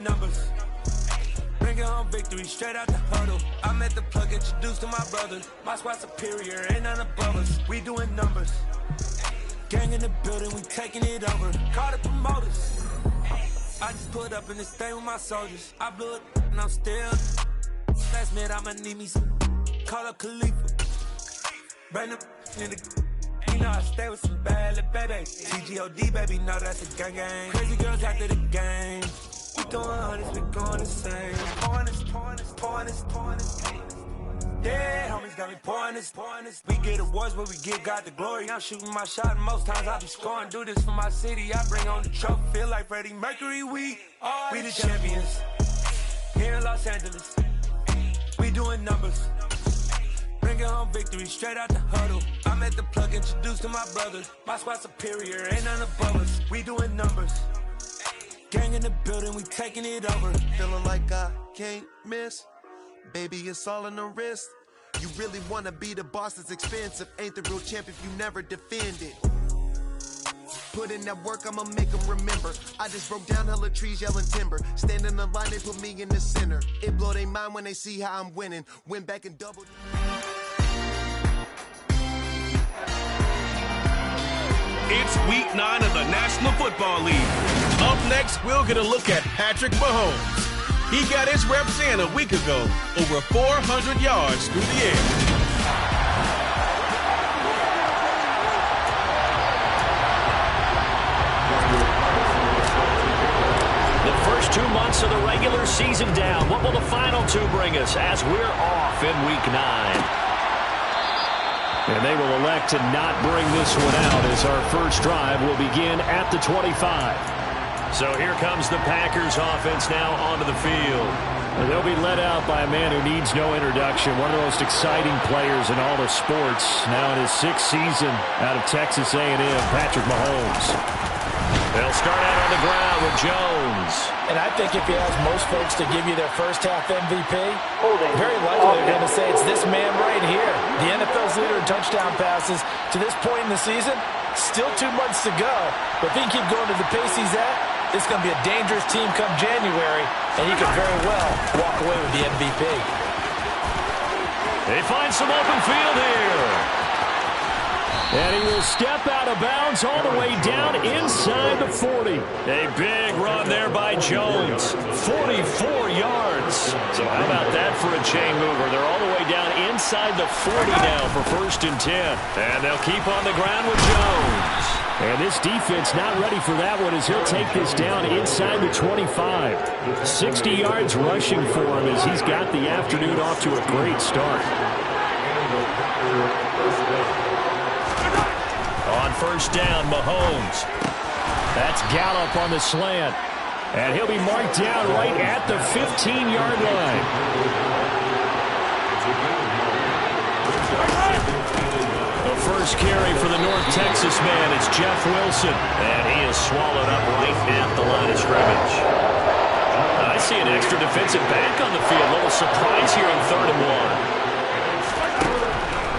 Numbers. Bringing home victory straight out the huddle. I met the plug, introduced to my brothers. My squad superior, ain't none above us. We doing numbers. Gang in the building, we taking it over. Call the promoters. I just put up in this thing with my soldiers. I blew it and I'm still. Last minute I'ma need me some. Call up Khalifa. Bring the in the. You know I stay with some bad little baby. TGOD baby, know that's a gang gang. Crazy girls after the game. We doing hundreds, we going insane. Pouring this. Yeah, homies got me pouring this. We get awards, but we give God the glory. I'm shooting my shot, and most times I be scoring. Do this for my city, I bring on the trophy. Feel like Freddie Mercury, we the champions. Here in Los Angeles, we doing numbers. Bringing home victory straight out the huddle. I met the plug, introduced to my brothers. My squad superior, ain't none above us. We doing numbers. Gang in the building, we taking it over. Feeling like I can't miss. Baby, it's all in the wrist. You really wanna be the boss, it's expensive. Ain't the real champ if you never defend it. Put in that work, I'ma make them remember. I just broke down hella trees, yelling timber. Stand in the line, they put me in the center. It blow their mind when they see how I'm winning. Went back and doubled. It's week 9 of the National Football League. Up next, we'll get a look at Patrick Mahomes. He got his reps in a week ago, over 400 yards through the air. The first 2 months of the regular season down. What will the final 2 bring us as we're off in week 9? And they will elect to not bring this one out as our first drive will begin at the 25. So here comes the Packers offense now onto the field. And they'll be led out by a man who needs no introduction. One of the most exciting players in all of sports. Now in his 6th season out of Texas A&M, Patrick Mahomes. They'll start out on the ground with Jones. And I think if you ask most folks to give you their first half MVP, very likely they're going to say it's this man right here. The NFL's leader in touchdown passes to this point in the season. Still 2 months to go. But if he can keep going to the pace he's at, it's going to be a dangerous team come January, and he could very well walk away with the MVP. They find some open field here. And he will step out of bounds all the way down inside the 40. A big run there by Jones. 44 yards. So how about that for a chain mover? They're all the way down inside the 40 now for 1st and 10. And they'll keep on the ground with Jones. And this defense not ready for that one as he'll take this down inside the 25. 60 yards rushing for him as he's got the afternoon off to a great start. On 1st down, Mahomes. That's Gallup on the slant. And he'll be marked down right at the 15-yard line. The first carry for the North Texas man is Jeff Wilson. And he is swallowed up right at the line of scrimmage. I see an extra defensive back on the field. A little surprise here on 3rd and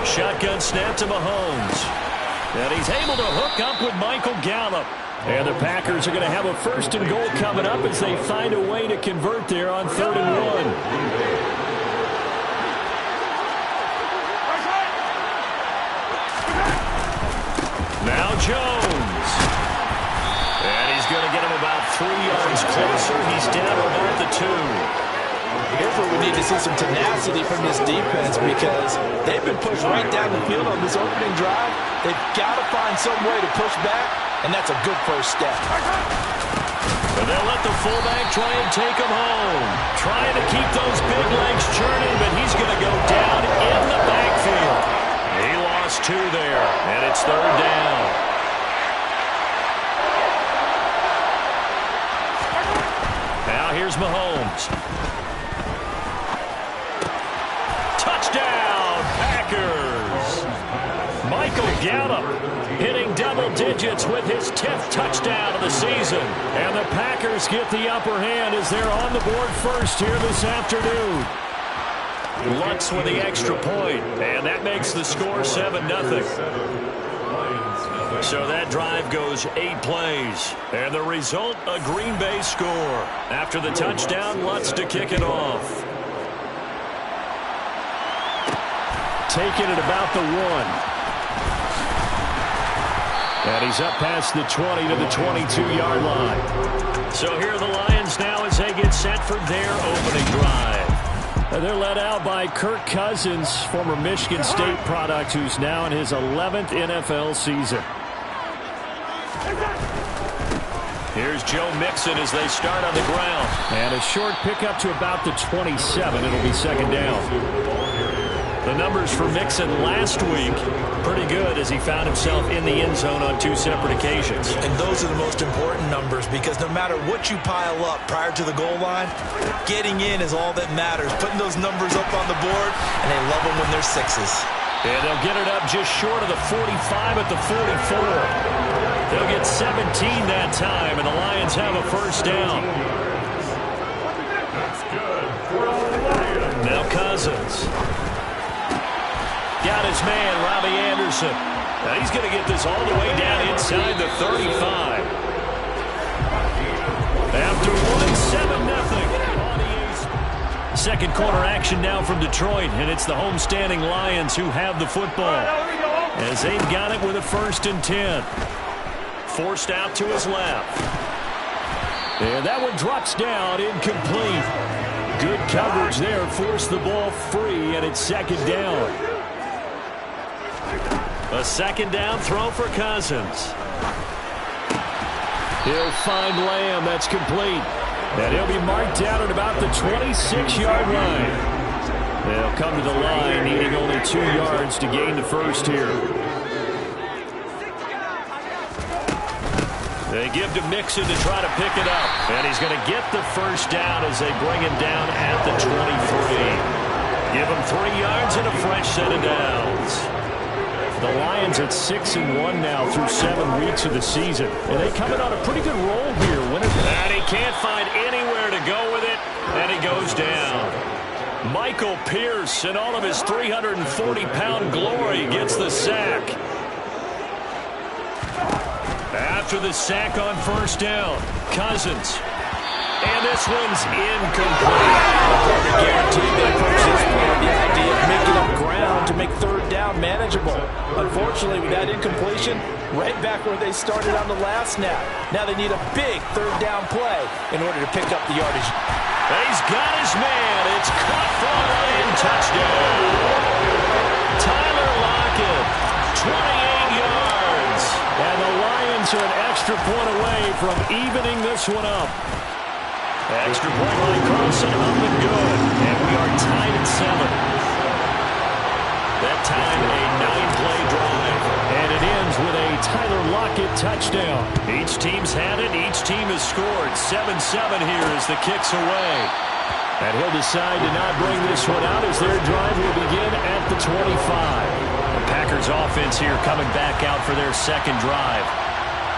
1. Shotgun snap to Mahomes. And he's able to hook up with Michael Gallup. And the Packers are going to have a 1st and goal coming up as they find a way to convert there on 3rd and 1. Now Jones. And he's going to get him about 3 yards closer. He's down about the 2. Here's where we need to see some tenacity from this defense because they've been pushed right down the field on this opening drive. They've got to find some way to push back, and that's a good first step. And they'll let the fullback try and take him home. Trying to keep those big legs churning, but he's going to go down in the backfield. He lost 2 there, and it's 3rd down. Now here's Mahomes. Touchdown, Packers! Michael Gallup hitting double digits with his 10th touchdown of the season. And the Packers get the upper hand as they're on the board first here this afternoon. Lutz with the extra point, and that makes the score 7-0. So that drive goes 8 plays. And the result, a Green Bay score. After the touchdown, Lutz to kick it off. Taking it about the 1. And he's up past the 20 to the 22-yard line. So here are the Lions now as they get set for their opening drive. They're led out by Kirk Cousins, former Michigan State product, who's now in his 11th NFL season. Here's Joe Mixon as they start on the ground. And a short pickup to about the 27. It'll be second down. The numbers for Mixon last week, pretty good as he found himself in the end zone on 2 separate occasions. And those are the most important numbers because no matter what you pile up prior to the goal line, getting in is all that matters. Putting those numbers up on the board, and they love them when they're 6s. And they'll get it up just short of the 45 at the 44. They'll get 17 that time, and the Lions have a first down. That's good. Now Cousins. Got his man, Robbie Anderson. Now he's going to get this all the way down inside the 35. After 1-7-0. Second quarter action now from Detroit, and it's the homestanding Lions who have the football. As they've got it with a 1st and 10. Forced out to his left. And that one drops down, incomplete. Good coverage there, forced the ball free, and it's second down. A second down throw for Cousins. He'll find Lamb. That's complete. And he'll be marked down at about the 26-yard line. They'll come to the line, needing only 2 yards to gain the first here. They give to Mixon to try to pick it up. And he's going to get the first down as they bring him down at the 23. Give him 3 yards and a fresh set of downs. The Lions at 6-1 now through 7 weeks of the season. And they come in on a pretty good roll here. And he can't find anywhere to go with it. And he goes down. Michael Pierce, in all of his 340-pound glory, gets the sack. After the sack on first down, Cousins. And this one's incomplete. Guaranteed that approach is part of the idea of making up ground to make third down manageable. Unfortunately, with that incompletion, right back where they started on the last snap. Now they need a big third down play in order to pick up the yardage. He's got his man. It's caught for a Lion touchdown. Tyler Lockett, 28 yards. And the Lions are an extra point away from evening this one up. Extra point by Carlson, up and good. And we are tied at 7. That time, a 9-play drive. And it ends with a Tyler Lockett touchdown. Each team's had it. Each team has scored. 7-7 here as the kick's away. And he'll decide to not bring this one out as their drive will begin at the 25. The Packers offense here coming back out for their second drive.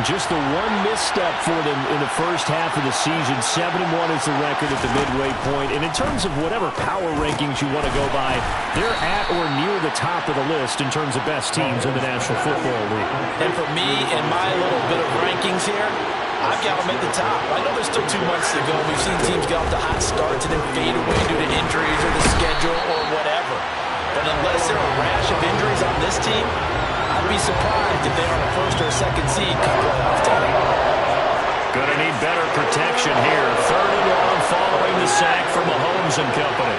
Just the one misstep for them in the first half of the season. 7-1 is the record at the midway point. And in terms of whatever power rankings you want to go by, they're at or near the top of the list in terms of best teams in the National Football League. And for me and my little bit of rankings here, I've got them at the top. I know there's still 2 months to go. We've seen teams get off to hot starts and then fade away due to injuries or the schedule or whatever. But unless there are a rash of injuries on this team, I'd be surprised if they are a 1st or 2nd seed come playoff time. Gonna need better protection here. 3rd and long following the sack from Mahomes and company.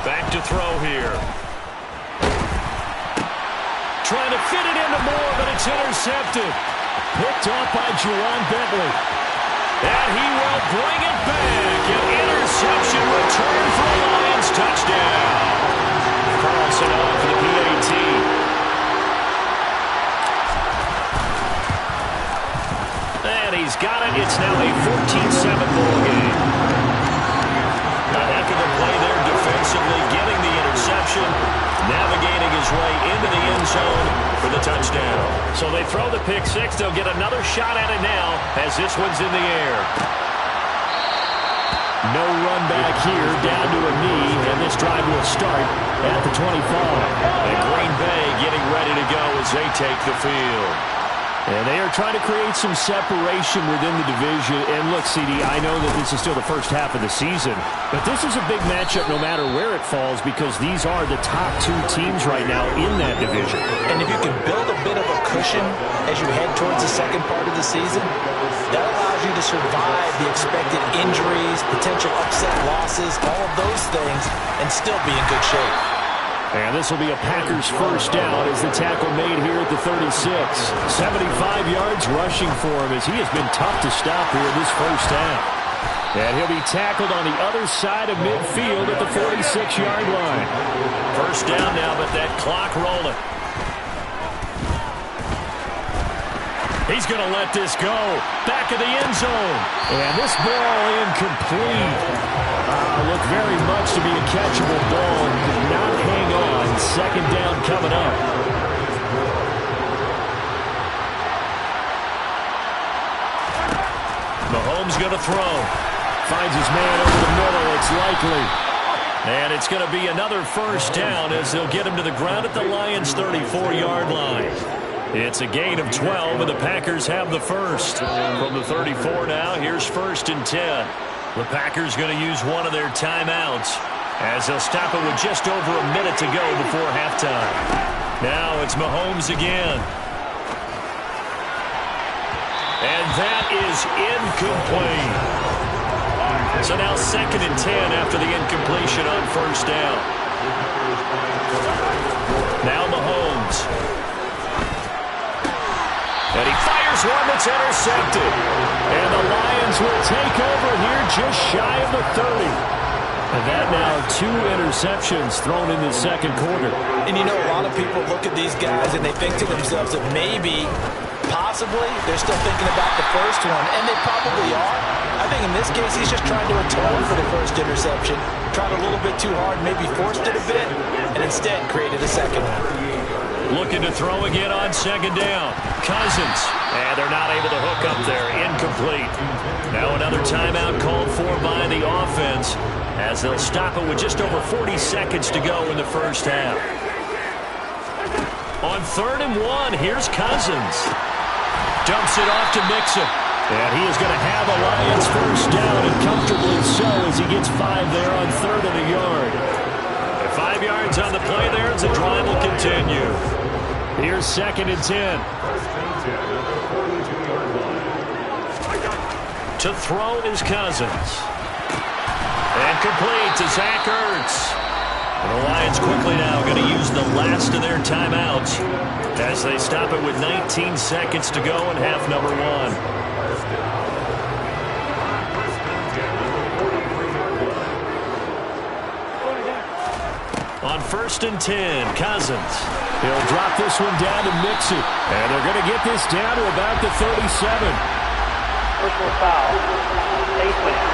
Back to throw here. Trying to fit it into Moore, but it's intercepted. Picked off by Juwan Bentley. And he will bring it back. An interception return for a Lions touchdown. Carlson on for the PAT. And he's got it. It's now a 14-7 ball game. A heck of a play there defensively, getting the interception, navigating his way into the end zone for the touchdown. So they throw the pick six. They'll get another shot at it now as this one's in the air. No run back quarterback here down to a knee, and this drive will start at the 25. And Green Bay getting ready to go as they take the field. And they are trying to create some separation within the division. And look, CD, I know that this is still the first half of the season, but this is a big matchup no matter where it falls because these are the top two teams right now in that division. And if you can build a bit of a cushion as you head towards the second part of the season, that allows you to survive the expected injuries, potential upset losses, all of those things, and still be in good shape. And this will be a Packers first down as the tackle made here at the 36. 75 yards rushing for him as he has been tough to stop here in this first half. And he'll be tackled on the other side of midfield at the 46-yard line. First down now, but that clock rolling. He's going to let this go. Back of the end zone. And this ball incomplete. Looked very much to be a catchable ball and could not hang on. Second down coming up. Mahomes going to throw. Finds his man over the middle. It's likely. And it's going to be another first down as they'll get him to the ground at the Lions' 34-yard line. It's a gain of 12, and the Packers have the first. From the 34 now, here's 1st and 10. The Packers going to use one of their timeouts as they'll stop it with just over a minute to go before halftime. Now it's Mahomes again. And that is incomplete. So now 2nd and 10 after the incompletion on first down. Now Mahomes. And he fires one that's intercepted. And the Lions will take over here just shy of the 30. And that now 2 interceptions thrown in the second quarter. And you know, a lot of people look at these guys and they think to themselves that maybe, possibly, they're still thinking about the first one. And they probably are. I think in this case, he's just trying to atone for the first interception. Tried a little bit too hard, maybe forced it a bit, and instead created a second one. Looking to throw again on second down. Cousins. And they're not able to hook up there. Incomplete. Now another timeout called for by the offense as they'll stop it with just over 40 seconds to go in the first half. On 3rd and 1, here's Cousins. Dumps it off to Mixon. And he is going to have a Lions first down, and comfortably so as he gets 5 there on 3rd and a yard. 5 yards on the play there as the drive will continue. Here's 2nd and 10. To throw is Cousins. And complete to Zach Ertz. And the Lions quickly now going to use the last of their timeouts as they stop it with 19 seconds to go in half number 1. On 1st and 10, Cousins. He'll drop this one down to Mixon. And they're going to get this down to about the 37. Personal foul. Defense.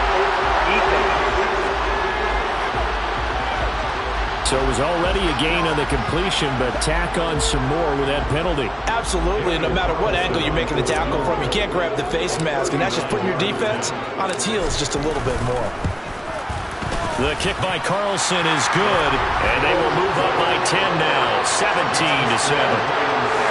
So it was already a gain on the completion, but tack on some more with that penalty. Absolutely. No matter what angle you're making the tackle from, you can't grab the face mask, and that's just putting your defense on its heels just a little bit more. The kick by Carlson is good, and they will move up by 10 now, 17-7.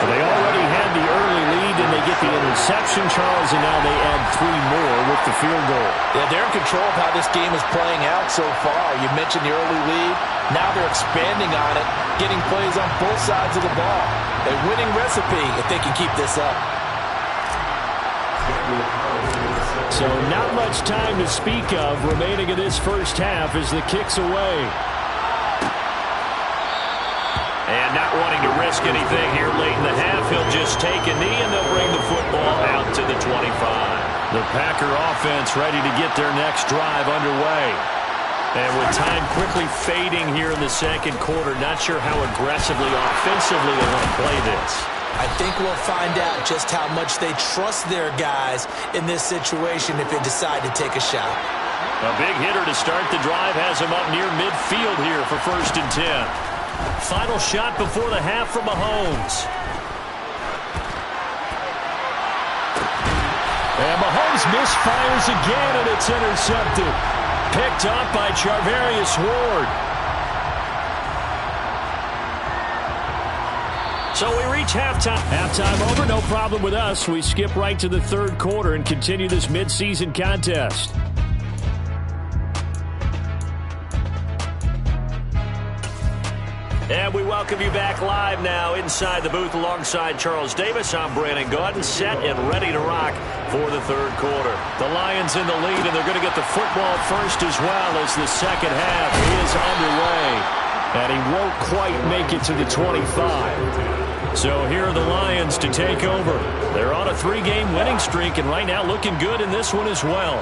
They already had the early lead, and they get the interception, Charles, and now they add 3 more with the field goal. Yeah, they're in control of how this game is playing out so far. You mentioned the early lead. Now they're expanding on it, getting plays on both sides of the ball. A winning recipe if they can keep this up. So not much time to speak of remaining in this first half as the kick's away. And not wanting to risk anything here late in the half, he'll just take a knee and they'll bring the football out to the 25. The Packer offense ready to get their next drive underway. And with time quickly fading here in the second quarter, not sure how aggressively offensively they want to play this. I think we'll find out just how much they trust their guys in this situation if they decide to take a shot. A big hitter to start the drive has him up near midfield here for 1st and 10. Final shot before the half from Mahomes. And Mahomes misfires again, and it's intercepted. Picked up by Charvarius Ward. So we reach halftime. Halftime over, no problem with us. We skip right to the third quarter and continue this midseason contest. And we welcome you back live now inside the booth alongside Charles Davis. I'm Brandon Gaudin, set and ready to rock for the third quarter. The Lions in the lead, and they're going to get the football first as well as the second half is underway. And he won't quite make it to the 25. So here are the Lions to take over. They're on a 3-game winning streak, and right now looking good in this one as well.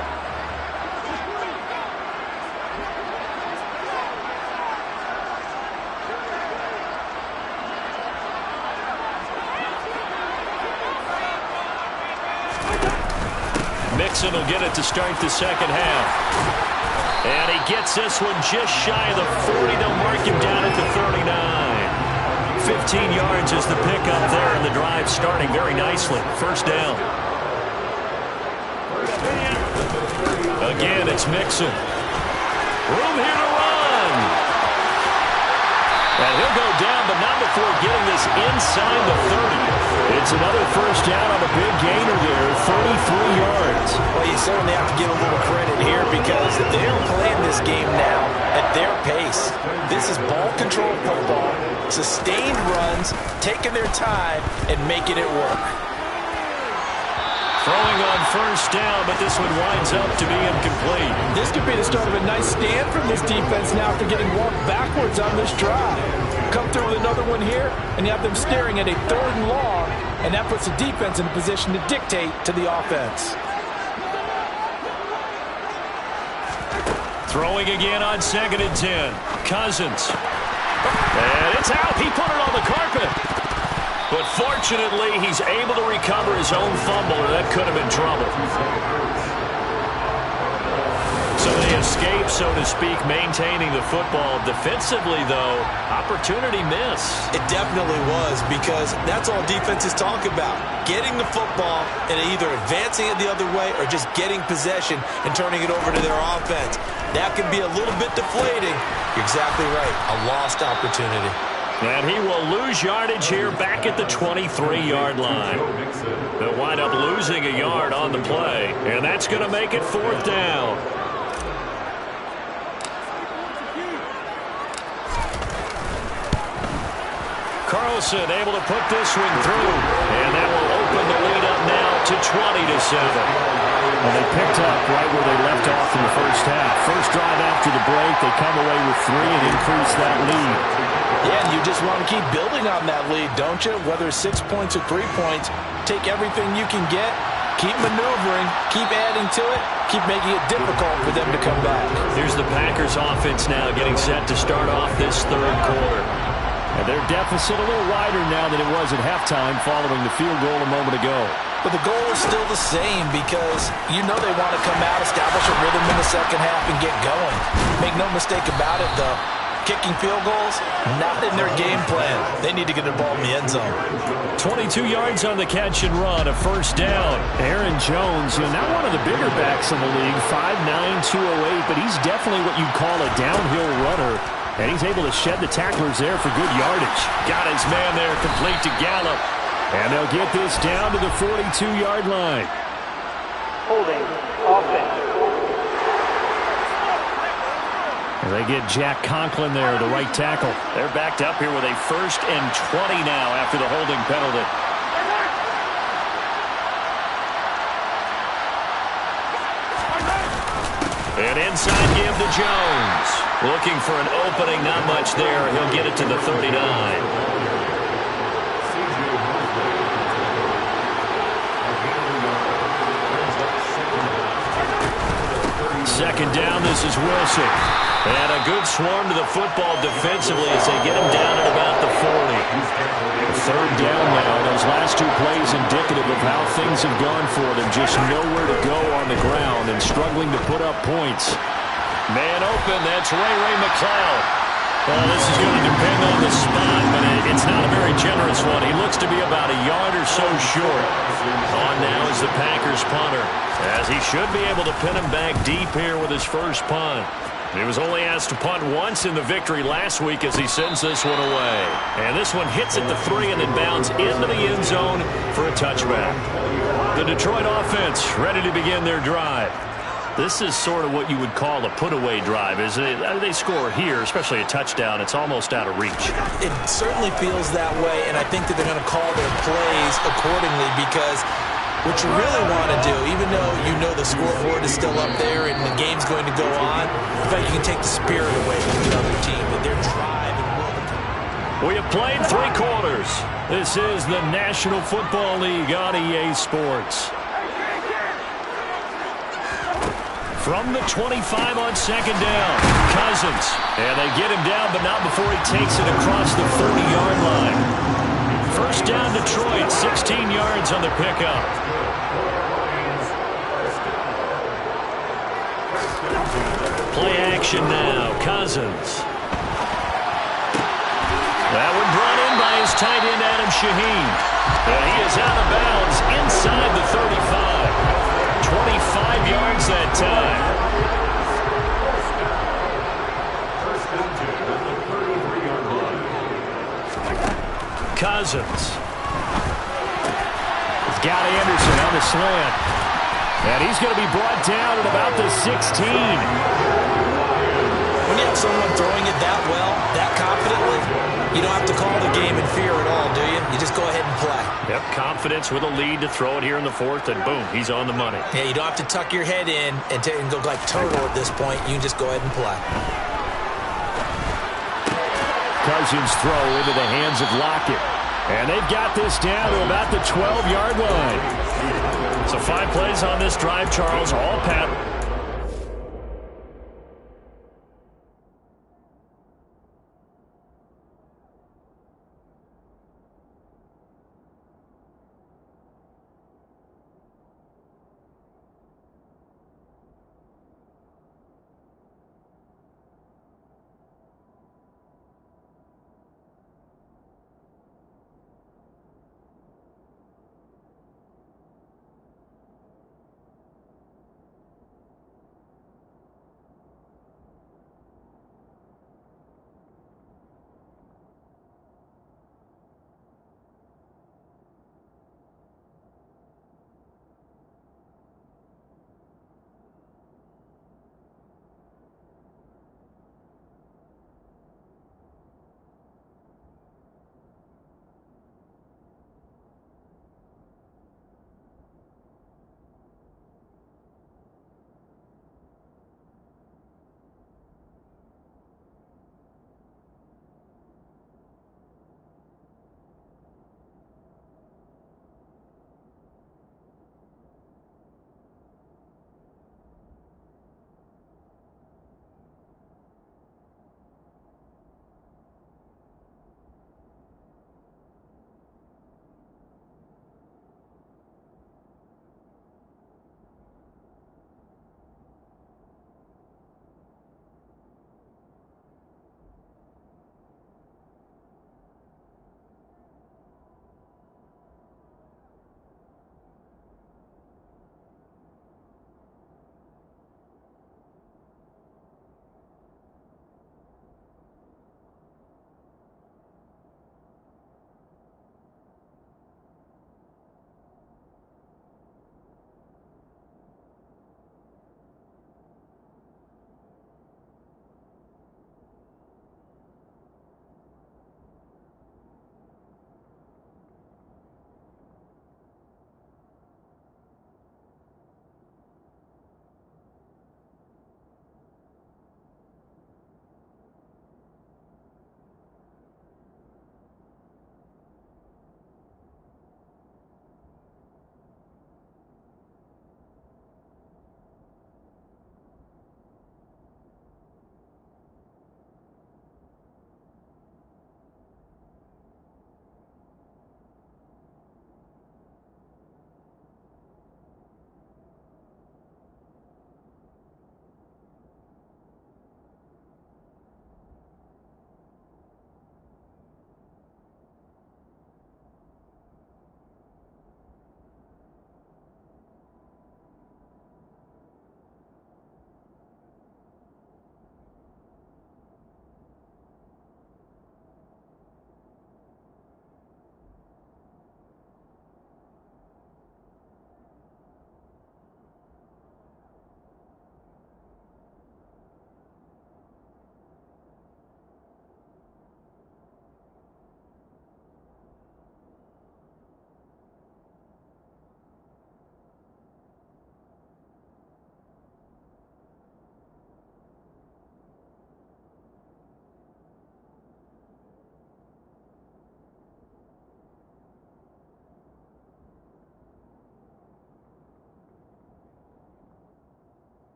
Mixon will get it to start the second half. And he gets this one just shy of the 40. They'll mark him down at the 39. 15 yards is the pickup there, and the drive starting very nicely. First down. Again, it's Mixon. Room here to run. And he'll go down, but not before getting this inside the 30. It's another first down on a big gainer there, 33 yards. Well, you certainly have to give a little credit here because they're playing this game now at their pace. This is ball control football, sustained runs, taking their time, and making it work. Throwing on first down, but this one winds up to be incomplete. This could be the start of a nice stand from this defense now after getting walked backwards on this drive. Come through with another one here, and you have them staring at a 3rd and long, and that puts the defense in a position to dictate to the offense. Throwing again on 2nd and 10. Cousins. And it's out. He put it on the carpet. But fortunately, he's able to recover his own fumble, or that could have been trouble. So they escape, so to speak, maintaining the football. Defensively, though, opportunity miss. It definitely was, because that's all defenses talk about. Getting the football and either advancing it the other way or just getting possession and turning it over to their offense. That can be a little bit deflating. You're exactly right. A lost opportunity. And he will lose yardage here back at the 23-yard line. They'll wind up losing a yard on the play, and that's going to make it 4th down. Carlson able to put this one through, and that will open the lead up now to 20-7. Well, they picked up right where they left off in the first half. First drive after the break, they come away with 3 and increase that lead. Yeah, and you just want to keep building on that lead, don't you? Whether it's 6 points or 3 points, take everything you can get, keep maneuvering, keep adding to it, keep making it difficult for them to come back. Here's the Packers offense now getting set to start off this third quarter. And their deficit a little wider now than it was at halftime following the field goal a moment ago. But the goal is still the same because you know they want to come out, establish a rhythm in the second half, and get going. Make no mistake about it, though. Kicking field goals, not in their game plan. They need to get the ball in the end zone. 22 yards on the catch and run, a first down. Aaron Jones, not one of the bigger backs in the league, 5'9", 208, but he's definitely what you'd call a downhill runner. And he's able to shed the tacklers there for good yardage. Got his man there, complete to Gallup. And they'll get this down to the 42-yard line. Holding offense. They get Jack Conklin there, the right tackle. They're backed up here with a 1st and 20 now after the holding penalty. And inside give to Jones. Looking for an opening, not much there. He'll get it to the 39. Second down, this is Wilson. And a good swarm to the football defensively as they get him down at about the 40. Third down now. Those last 2 plays indicative of how things have gone for them. Just nowhere to go on the ground and struggling to put up points. Man open, that's Ray McCloud. Well, this is going to depend on the spot, but it's not a very generous one. He looks to be about a yard or so short. On now is the Packers punter, as he should be able to pin him back deep here with his first punt. He was only asked to punt once in the victory last week as he sends this one away. And this one hits at the 3 and then bounds into the end zone for a touchback. The Detroit offense ready to begin their drive. This is sort of what you would call a put-away drive, isn't it? They score here, especially a touchdown. It's almost out of reach. It certainly feels that way, and I think that they're going to call their plays accordingly because what you really want to do, even though you know the scoreboard is still up there and the game's going to go on, in fact, you can take the spirit away from the other team, that their drive and will. We have played 3 quarters. This is the National Football League on EA Sports. From the 25 on second down, Cousins. And they get him down, but not before he takes it across the 30-yard line. First down, Detroit, 16 yards on the pickup. Play action now, Cousins. That one brought in by his tight end, Adam Shaheen. And he is out of bounds inside the 35. 25 yards that time. Cousins. He's got Anderson on the slant. And he's going to be brought down at about the 16. When you have someone throwing it that well, that confidently, you don't have to call the game in fear at all, do you? You just go ahead and play. Yep, confidence with a lead to throw it here in the 4th, and boom, he's on the money. Yeah, you don't have to tuck your head in and go like turtle at this point. You can just go ahead and play. Cousins throw into the hands of Lockett. And they've got this down to about the 12-yard line. So 5 plays on this drive, Charles, all pat.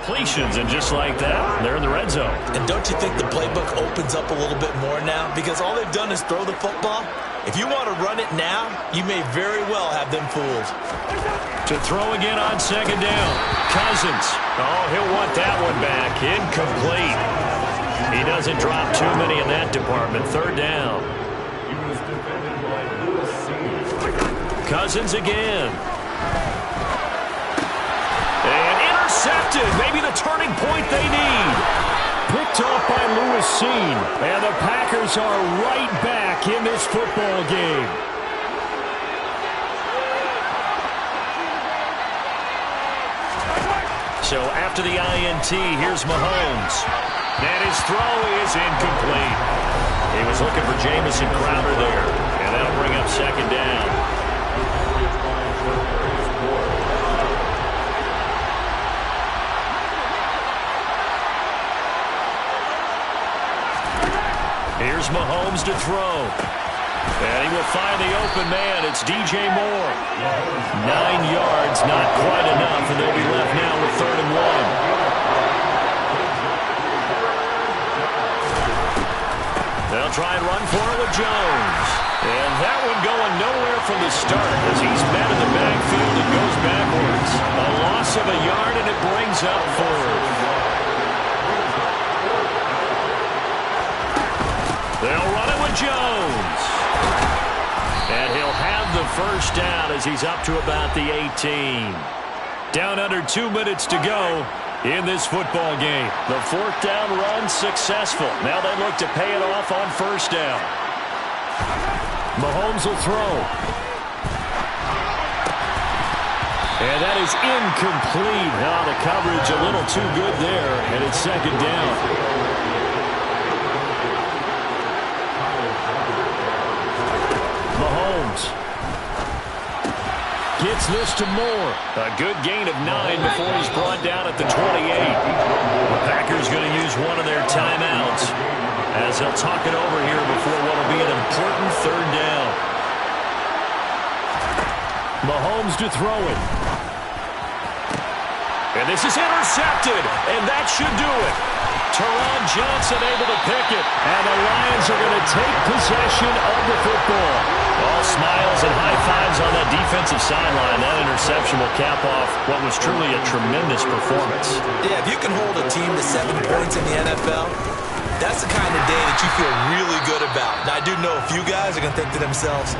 completions, and just like that, they're in the red zone. And don't you think the playbook opens up a little bit more now? Because all they've done is throw the football. If you want to run it now, you may very well have them fooled. To throw again on second down. Cousins. Oh, he'll want that one back. Incomplete. He doesn't drop too many in that department. Third down. Cousins again. And intercepted. Maybe the turning point they need. Picked off by Lewis Cine. And the Packers are right back in this football game. So after the INT, here's Mahomes. And his throw is incomplete. He was looking for Jamison Crowder there. And that'll bring up second down. Here's Mahomes to throw. And he will find the open man. It's DJ Moore. 9 yards, not quite enough, and they'll be left now with 3rd and 1. They'll try and run for it with Jones. And that one going nowhere from the start as he's met in the backfield and goes backwards. A loss of a yard, and it brings up 4th. They'll run it with Jones. And he'll have the first down as he's up to about the 18. Down under 2 minutes to go in this football game. The 4th down run successful. Now they look to pay it off on first down. Mahomes will throw. And that is incomplete. Now the coverage a little too good there, and it's second down. Gets this to Moore. A good gain of 9 before he's brought down at the 28. The Packers going to use one of their timeouts as they'll talk it over here before what will be an important 3rd down. Mahomes to throw it. And this is intercepted, and that should do it. Teron Johnson able to pick it, and the Lions are going to take possession of the football. All smiles and high fives on that defensive sideline. That interception will cap off what was truly a tremendous performance. Yeah, if you can hold a team to 7 points in the NFL, that's the kind of day that you feel really good about. Now, I do know a few guys are going to think to themselves,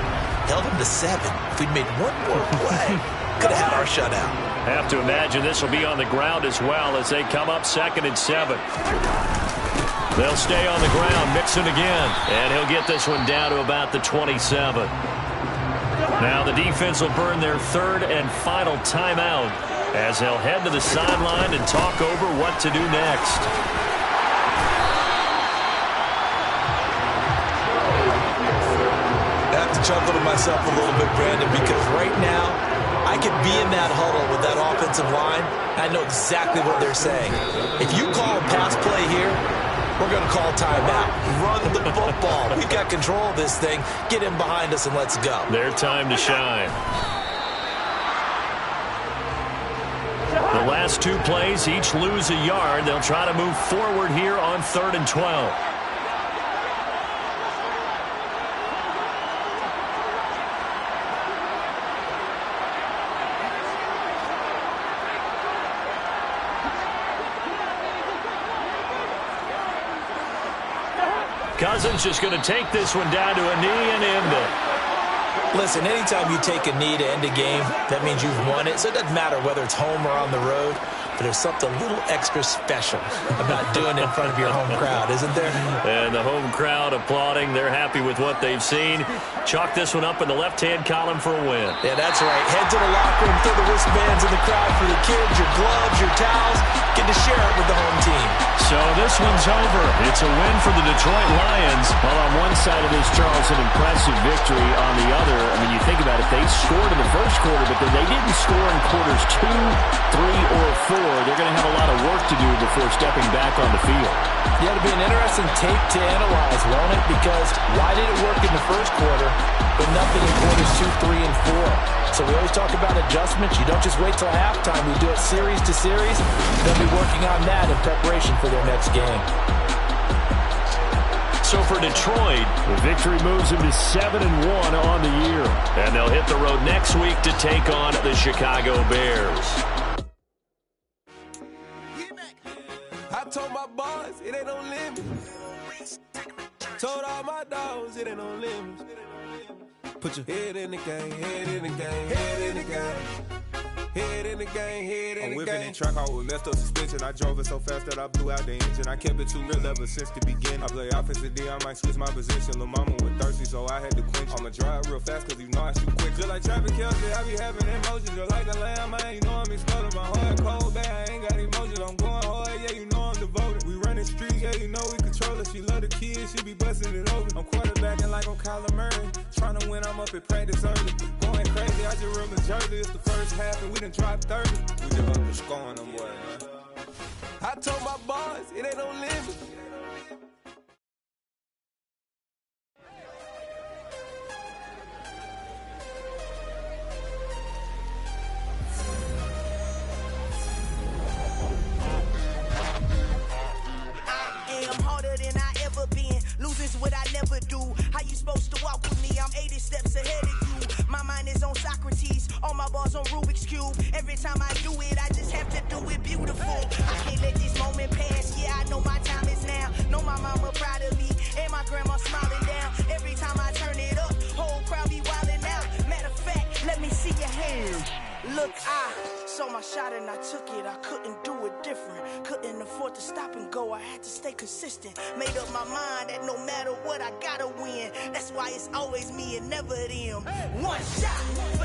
held them to 7. If we'd made one more play, could have had our shutout. Have to imagine this will be on the ground as well as they come up 2nd and 7. They'll stay on the ground, Mixon again, and he'll get this one down to about the 27. Now the defense will burn their 3rd and final timeout as they'll head to the sideline and talk over what to do next. I have to chuckle to myself a little bit, Brandon, because right now I could be in that huddle with that offensive line. I know exactly what they're saying. If you call a pass play here, we're going to call timeout. Run the football. We've got control of this thing. Get in behind us and let's go. Their time to shine. The last 2 plays, each lose a yard. They'll try to move forward here on 3rd and 12. Cousins just going to take this one down to a knee and end it. Listen, anytime you take a knee to end a game, that means you've won it. So it doesn't matter whether it's home or on the road. But there's something a little extra special about doing it in front of your home crowd, isn't there? And the home crowd applauding. They're happy with what they've seen. Chalk this one up in the left-hand column for a win. Yeah, that's right. Head to the locker room, throw the wristbands in the crowd for the kids, your gloves, your towels. Get to share it with the home team. So this one's over. It's a win for the Detroit Lions. Well, on one side of this, Charles, an impressive victory. On the other, I mean, you think about it, they scored in the first first quarter, but then they didn't score in quarters 2, 3, or 4. They're going to have a lot of work to do before stepping back on the field. Yeah, it'll be an interesting tape to analyze, won't it? Because why did it work in the first quarter, but nothing in quarters 2, 3, and 4? So we always talk about adjustments. You don't just wait till halftime. You do it series to series. They'll be working on that in preparation for their next game. So for Detroit, the victory moves them to 7-1 on the year. And they'll hit the road next week to take on the Chicago Bears. I told my boys it ain't no limit. Told all my dogs it ain't no limit. Put your head in the game, head in the game, head in the game. Head in the game, head in the game. I'm whipping in track out with messed up suspension. I drove it so fast that I blew out the engine. I kept it too real ever since the beginning. I play offensive D, I might switch my position. Lil' mama was thirsty, so I had to quench. I'ma drive real fast, cause you know I shoot quick. Just like Travis Kelce, I be having emotions. Just like a lamb, man, you know I'm exploding. My heart cold, bad, I ain't got emotions. I'm going hard, yeah, you know I'm devoted. We running streets, yeah, you know we control it. She love the kids, she be busting it over. I'm quarterbacking like I'm Kyler Murray. Trying to win, I'm up at practice early. Going crazy, I just run the jersey. It's the first half and we done dropped 30. We just up to scoring them, boy, man. I told my boys it ain't no limit. Losing's what I never do. How you supposed to walk with me? I'm 80 steps ahead of you. My mind is on Socrates, all my bars on Rubik's Cube. Every time I do it, I just have to do it beautiful. I can't let this moment pass. Yeah, I know my time is now. Know my mama proud of me, and my grandma smiling down. Every time I turn it up, whole crowd be wilding out. Matter of fact, let me see your hands. Look, I saw my shot and I took it. I couldn't do it different. Couldn't afford to stop and go. I had to stay consistent. Made up my mind that no matter what, I gotta win. That's why it's always me and never them. One shot.